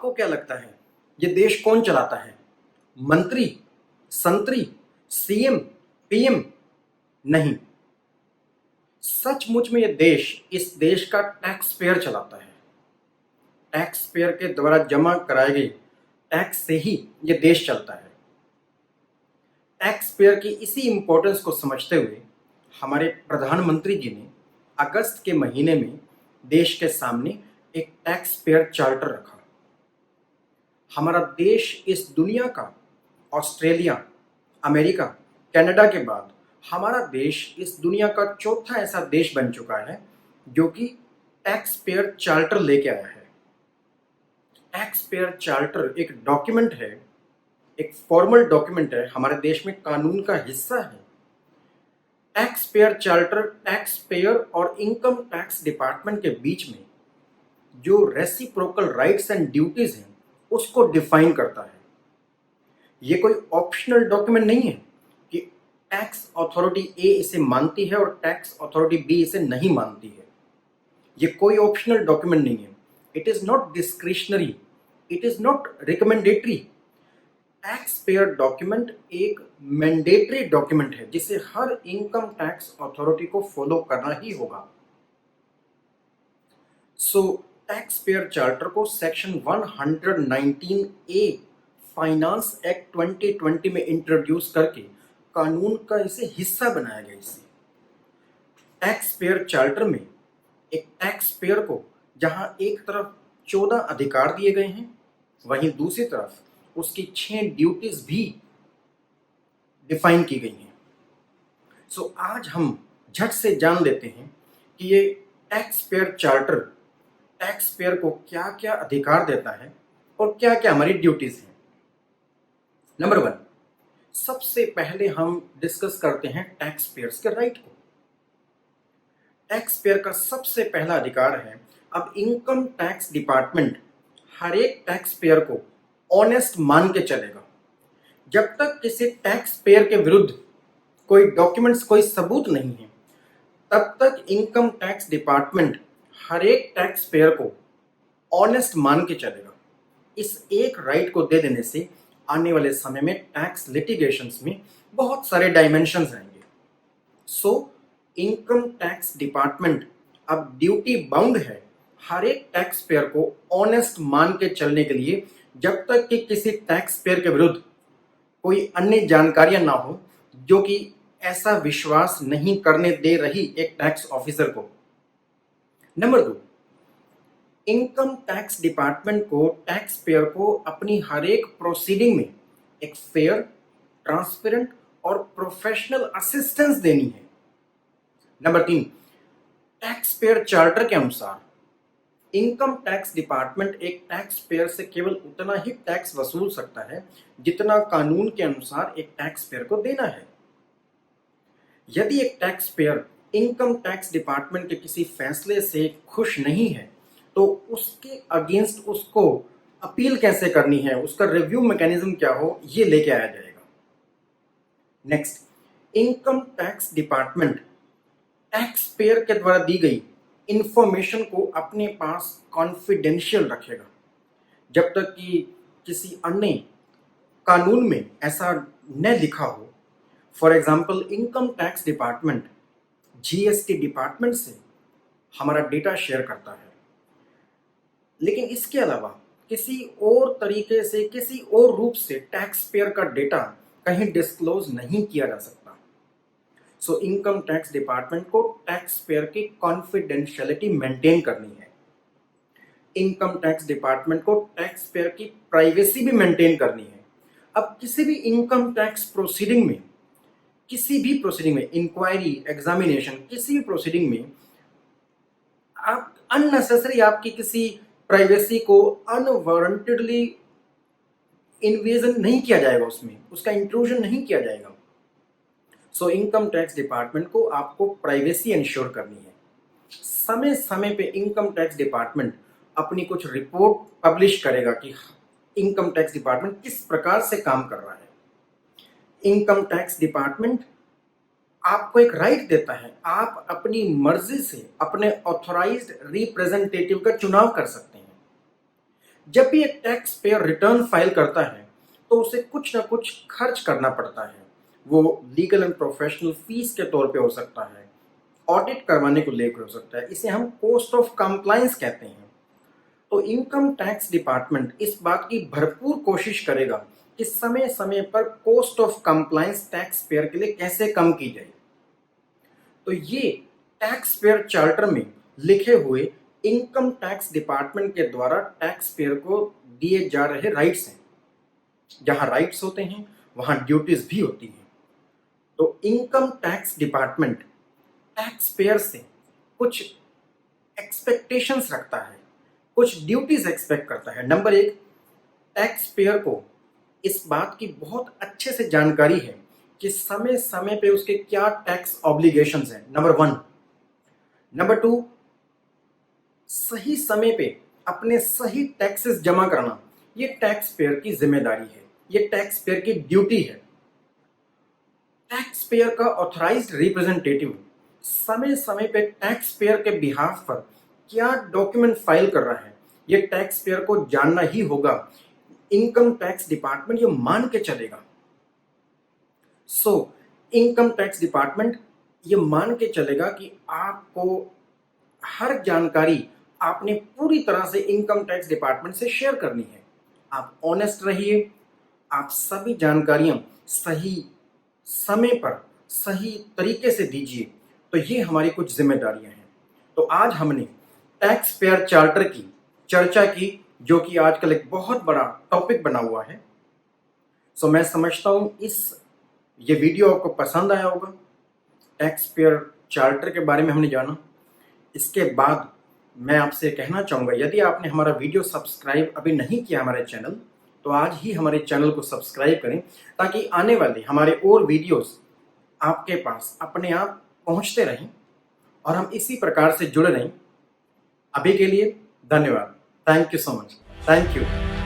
आपको क्या लगता है ये देश कौन चलाता है? मंत्री, संतरी, सीएम, पीएम? नहीं, सचमुच में इस देश का टैक्स पेयर चलाता है। टैक्स पेयर के द्वारा जमा कराए गए टैक्स से ही ये देश चलता है। टैक्स पेयर की इसी इंपॉर्टेंस को समझते हुए हमारे प्रधानमंत्री जी ने अगस्त के महीने में देश के सामने एक टैक्स पेयर चार्टर रखा। हमारा देश इस दुनिया का ऑस्ट्रेलिया, अमेरिका, कनाडा के बाद हमारा देश इस दुनिया का चौथा ऐसा देश बन चुका है जो कि टैक्स पेयर चार्टर लेके आया है। टैक्स पेयर चार्टर एक डॉक्यूमेंट है, एक फॉर्मल डॉक्यूमेंट है, हमारे देश में कानून का हिस्सा है। Tax payer charter tax payer और इनकम टैक्स डिपार्टमेंट के बीच में जो रेसिप्रोकल राइट्स एंड ड्यूटीज हैं उसको डिफाइन करता है। ये कोई ऑप्शनल डॉक्यूमेंट नहीं है कि टैक्स अथॉरिटी ए इसे मानती है और टैक्स अथॉरिटी बी इसे नहीं मानती है। ये कोई ऑप्शनल डॉक्यूमेंट नहीं है। It is not discretionary, it is not recommendatory. Tax payer document एक मैंडेटरी डॉक्यूमेंट है जिसे हर इनकम टैक्स अथॉरिटी को फॉलो करना ही होगा। सो टैक्स पेयर चार्टर को सेक्शन 119A फाइनेंस एक्ट 2020 में इंट्रोड्यूस करके कानून का इसे हिस्सा बनाया गया। इसे टैक्स पेयर चार्टर में एक टैक्स पेयर को जहां एक तरफ 14 अधिकार दिए गए हैं, वहीं दूसरी तरफ उसकी 6 ड्यूटीज भी डिफाइन की गई हैं। सो आज हम झट से जान लेते हैं कि ये tax payer charter tax payer को क्या क्या अधिकार देता है और क्या क्या हमारी ड्यूटीज हैं। नंबर 1, सबसे पहले हम डिस्कस करते हैं टैक्स पेयर्स के राइट को। टैक्स पेयर का सबसे पहला अधिकार है, अब इनकम टैक्स डिपार्टमेंट हर एक टैक्स पेयर को ऑनेस्ट मान के चलेगा। जब तक किसी टैक्स पेयर के विरुद्ध कोई डॉक्यूमेंट्स, कोई सबूत नहीं है, तब तक इनकम टैक्स डिपार्टमेंट हर एक टैक्स पेयर को ऑनेस्ट मान के चलेगा। इस एक राइट को दे देने से आने वाले समय में टैक्स लिटिगेशंस में बहुत सारे डायमेंशंस आएंगे। सो इनकम टैक्स डिपार्टमेंट अब ड्यूटी बाउंड है हर एक टैक्स पेयर को ऑनेस्ट मान के चलने के लिए, जब तक कि किसी टैक्स पेयर के विरुद्ध कोई अन्य जानकारियां ना हो जो कि ऐसा विश्वास नहीं करने दे रही एक टैक्स ऑफिसर को। नंबर 2, इनकम टैक्स डिपार्टमेंट को टैक्स पेयर को अपनी हर एक प्रोसीडिंग में एक फेयर, ट्रांसपेरेंट और प्रोफेशनल असिस्टेंस देनी है। नंबर 3, टैक्स पेयर चार्टर के अनुसार इनकम टैक्स डिपार्टमेंट एक टैक्स पेयर से केवल उतना ही टैक्स वसूल सकता है जितना कानून के अनुसार एक टैक्स पेयर को देना है। यदि एक tax payer income tax department के किसी फैसले से खुश नहीं है तो उसके अगेंस्ट उसको अपील कैसे करनी है, उसका रिव्यू मैकेनिज्म क्या हो, ये लेके आया जाएगा। Next, income tax department tax payer के द्वारा दी गई इंफॉर्मेशन को अपने पास कॉन्फिडेंशियल रखेगा जब तक कि किसी अन्य कानून में ऐसा न लिखा हो। For example, income tax department GST department से हमारा डेटा शेयर करता है, लेकिन इसके अलावा किसी और तरीके से, किसी और रूप से टैक्स पेयर का डेटा कहीं डिस्क्लोज नहीं किया जा सकता। सो इनकम टैक्स डिपार्टमेंट को टैक्स पेयर की कॉन्फिडेंशियलिटी मेंटेन करनी है। इनकम टैक्स डिपार्टमेंट को टैक्स पेयर की प्राइवेसी भी मेंटेन करनी है। अब किसी भी इनकम टैक्स प्रोसीडिंग में, किसी भी प्रोसीडिंग में, इंक्वायरी, एग्जामिनेशन, किसी भी प्रोसीडिंग में आप अननेसेसरी आपकी किसी प्राइवेसी को अनवारंटेडली इन्वेजन नहीं किया जाएगा, उसमें उसका इंट्रूजन नहीं किया जाएगा। सो इनकम टैक्स डिपार्टमेंट को आपको प्राइवेसी इंश्योर करनी है। समय समय पे इनकम टैक्स डिपार्टमेंट अपनी कुछ रिपोर्ट पब्लिश करेगा कि इनकम टैक्स डिपार्टमेंट किस प्रकार से काम कर रहा है। इनकम टैक्स डिपार्टमेंट आपको एक राइट देता है, आप अपनी मर्जी से अपने ऑथोराइज्ड रिप्रेजेंटेटिव का चुनाव कर सकते हैं। जब भी एक टैक्स पेयर रिटर्न फाइल करता है तो उसे कुछ ना कुछ खर्च करना पड़ता है। वो लीगल एंड प्रोफेशनल फीस के तौर पे हो सकता है, ऑडिट करवाने को लेकर हो सकता है, इसे हम कॉस्ट ऑफ कंप्लायंस कहते हैं। तो इनकम टैक्स डिपार्टमेंट इस बात की भरपूर कोशिश करेगा कि समय समय पर cost of compliance tax payer के लिए कैसे कम की जाए। तो ये टैक्स पेयर चार्टर में लिखे हुए इनकम टैक्स डिपार्टमेंट के द्वारा टैक्स पेयर को दिए जा रहे राइट्स हैं। जहां राइट्स होते हैं वहां ड्यूटीज भी होती हैं। तो income tax department tax payer से कुछ एक्सपेक्टेशंस रखता है, कुछ ड्यूटीज एक्सपेक्ट करता है। नंबर एक, टैक्स पेयर को इस बात की बहुत अच्छे से जानकारी है कि समय समय पे उसके क्या टैक्स ऑब्लिगेशंस हैं, नंबर वन। नंबर टू, सही समय पे अपने सही टैक्सेस जमा करना ये टैक्स पेयर की जिम्मेदारी है, ये टैक्स पेयर की ड्यूटी है। टैक्स पेयर का ऑथराइज्ड रिप्रेजेंटेटिव समय समय पे टैक्स पेयर के बिहाफ पर क्या डॉक्यूमेंट फाइल कर रहा है ये टैक्स पेयर को जानना ही होगा। इनकम टैक्स डिपार्टमेंट ये मान के चलेगा। इनकम टैक्स डिपार्टमेंट ये मान के चलेगा कि आपको हर जानकारी आपने पूरी तरह से इनकम टैक्स डिपार्टमेंट से शेयर करनी है। आप ऑनेस्ट रहिए, आप सभी जानकारियां सही समय पर सही तरीके से दीजिए। तो ये हमारी कुछ जिम्मेदारियां हैं। तो आज हमने टैक्स पेयर चार्टर की चर्चा की, जो कि आजकल एक बहुत बड़ा टॉपिक बना हुआ है। मैं समझता हूं ये वीडियो आपको पसंद आया होगा। टैक्स पेयर चार्टर के बारे में हमने जाना। इसके बाद मैं आपसे कहना चाहूँगा, यदि आपने हमारा वीडियो सब्सक्राइब अभी नहीं किया हमारे चैनल, तो आज ही हमारे चैनल को सब्सक्राइब करें ताकि आने वाले हमारे और वीडियोस आपके पास अपने आप पहुंचते रहें और हम इसी प्रकार से जुड़े रहें। अभी के लिए धन्यवाद। Thank you so much. Thank you.